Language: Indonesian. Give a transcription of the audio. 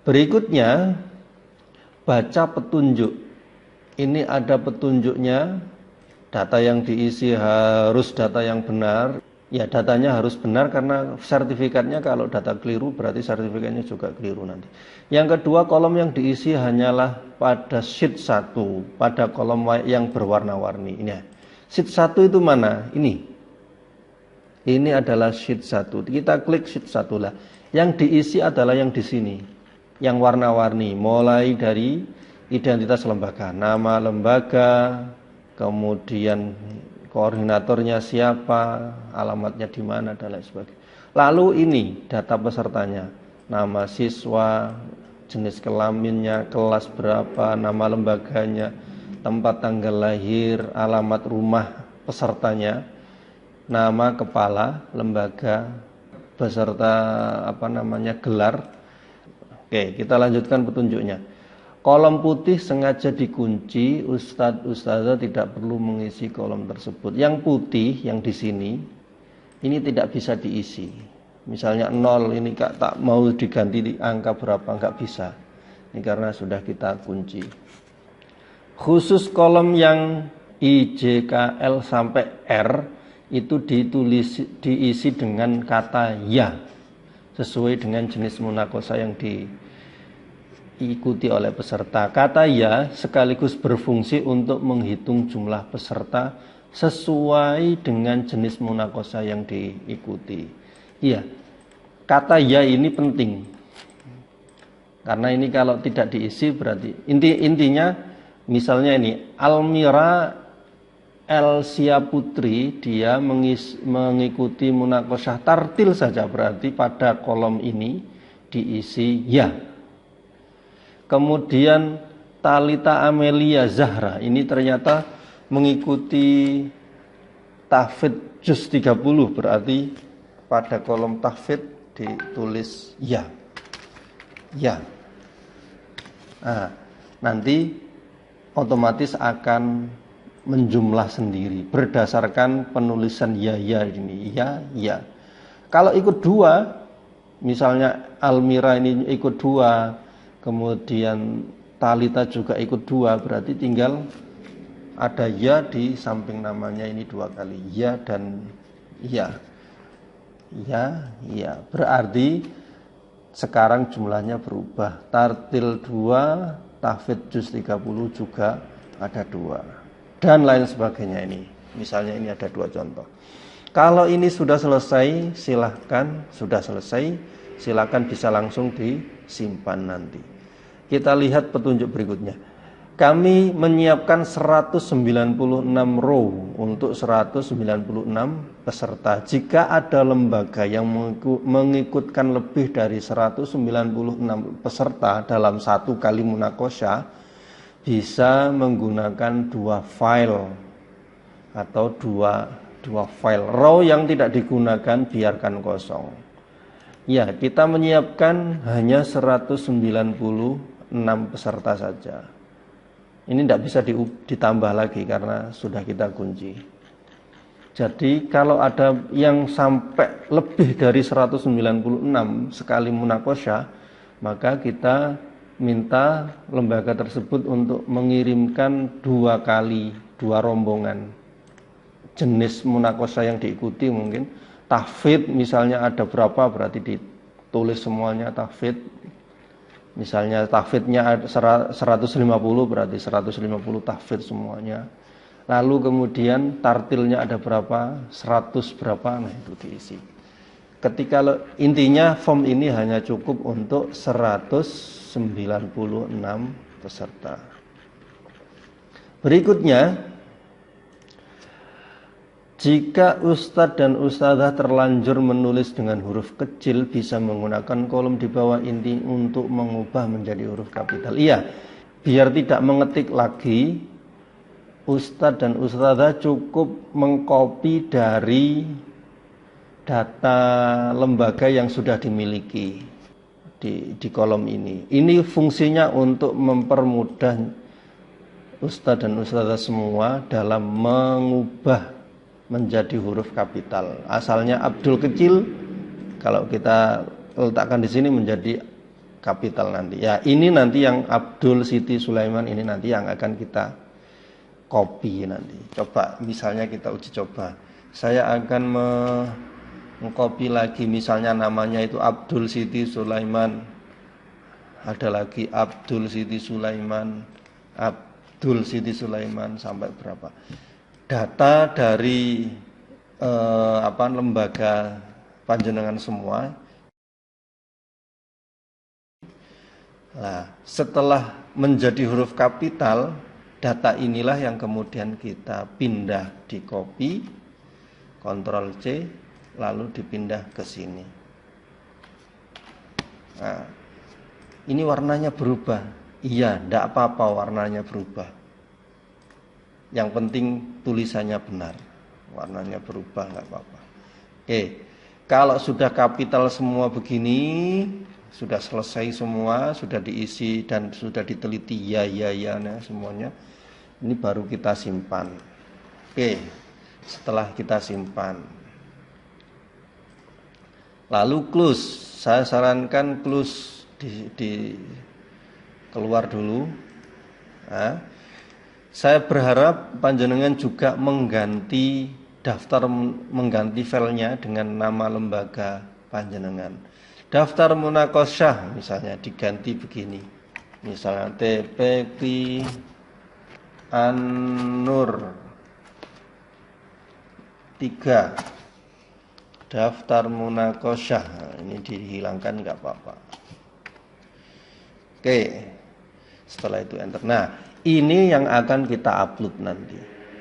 Berikutnya, baca petunjuk. Ini ada petunjuknya, data yang diisi harus data yang benar. Ya, datanya harus benar karena sertifikatnya kalau data keliru berarti sertifikatnya juga keliru nanti. Yang kedua, kolom yang diisi hanyalah pada sheet 1, pada kolom yang berwarna-warni. Ini. Sheet 1 itu mana? Ini adalah sheet 1. Kita klik sheet 1 lah. Yang diisi adalah yang di sini. Yang warna-warni, mulai dari identitas lembaga, nama lembaga, kemudian koordinatornya siapa, alamatnya di mana, dan lain sebagainya. Lalu ini data pesertanya, nama siswa, jenis kelaminnya, kelas berapa, nama lembaganya, tempat tanggal lahir, alamat rumah pesertanya, nama kepala lembaga beserta gelar. Oke, kita lanjutkan petunjuknya. Kolom putih sengaja dikunci, ustadzah tidak perlu mengisi kolom tersebut. Yang putih yang di sini ini tidak bisa diisi. Misalnya 0 ini tak mau diganti di angka berapa, nggak bisa. Ini karena sudah kita kunci. Khusus kolom yang IJKL sampai R itu diisi dengan kata ya, sesuai dengan jenis munakosa yang diikuti oleh peserta. Kata ya sekaligus berfungsi untuk menghitung jumlah peserta sesuai dengan jenis munakosa yang diikuti. Iya, kata ya ini penting. Karena ini kalau tidak diisi berarti intinya misalnya ini Almira Elsia Putri, dia mengikuti munakosah tartil saja, berarti pada kolom ini diisi ya. Kemudian Talita Amelia Zahra ini ternyata mengikuti tahfidz juz 30, berarti pada kolom tahfidz ditulis ya. Ya. Nah, nanti otomatis akan menjumlah sendiri berdasarkan penulisan ya ini. Ya. Kalau ikut 2, misalnya Almira ini ikut 2, kemudian Talita juga ikut 2, berarti tinggal ada ya di samping namanya ini 2 kali, ya dan ya. Ya, berarti sekarang jumlahnya berubah. Tartil 2, tahfidz juz 30 juga ada 2. Dan lain sebagainya ini. Misalnya ini ada 2 contoh. Kalau ini sudah selesai, silakan bisa langsung disimpan nanti. Kita lihat petunjuk berikutnya. Kami menyiapkan 196 row untuk 196 peserta. Jika ada lembaga yang mengikutkan lebih dari 196 peserta dalam satu kali munakosah, bisa menggunakan 2 file atau dua file. Row yang tidak digunakan biarkan kosong. Ya, kita menyiapkan hanya 196 peserta saja. Ini tidak bisa ditambah lagi karena sudah kita kunci. Jadi kalau ada yang sampai lebih dari 196 sekali munakosah, maka kita minta lembaga tersebut untuk mengirimkan 2 kali, 2 rombongan. Jenis munakosah yang diikuti mungkin tahfidz misalnya ada berapa, berarti ditulis semuanya tahfidz. Misalnya tahfidznya 150, berarti 150 tahfidz semuanya. Lalu kemudian tartilnya ada berapa, 100 berapa, nah itu diisi. Ketika intinya form ini hanya cukup untuk 196 peserta. Berikutnya, jika ustadz dan ustadzah terlanjur menulis dengan huruf kecil, bisa menggunakan kolom di bawah inti untuk mengubah menjadi huruf kapital. Iya, biar tidak mengetik lagi, ustadz dan ustadzah cukup mengcopy dari data lembaga yang sudah dimiliki di kolom ini. Ini fungsinya untuk mempermudah ustadz dan ustadzah semua dalam mengubah menjadi huruf kapital. Asalnya Abdul kecil, kalau kita letakkan di sini menjadi kapital nanti. Ya, ini nanti yang Abdul Siti Sulaiman ini nanti yang akan kita copy nanti. Coba misalnya kita uji coba. Saya akan mengcopy lagi misalnya namanya itu Abdul Siti Sulaiman. Ada lagi Abdul Siti Sulaiman, Abdul Siti Sulaiman sampai berapa? Data dari lembaga panjenengan semua. Nah, setelah menjadi huruf kapital, data inilah yang kemudian kita pindah di copy, Ctrl C, lalu dipindah ke sini. Nah, ini warnanya berubah. Iya, tidak apa-apa warnanya berubah. Yang penting tulisannya benar. Warnanya berubah, nggak apa-apa. Oke, kalau sudah kapital semua begini, sudah selesai semua, sudah diisi dan sudah diteliti ya semuanya. Ini baru kita simpan. Oke, setelah kita simpan, lalu close. Saya sarankan close di keluar dulu. Nah, saya berharap panjenengan juga mengganti filenya dengan nama lembaga panjenengan. Daftar Munaqasyah misalnya diganti begini. Misalnya TPQ An-Nur 3. Daftar Munaqasyah. Nah, ini dihilangkan enggak apa-apa. Oke. Setelah itu enter. Nah, ini yang akan kita upload nanti.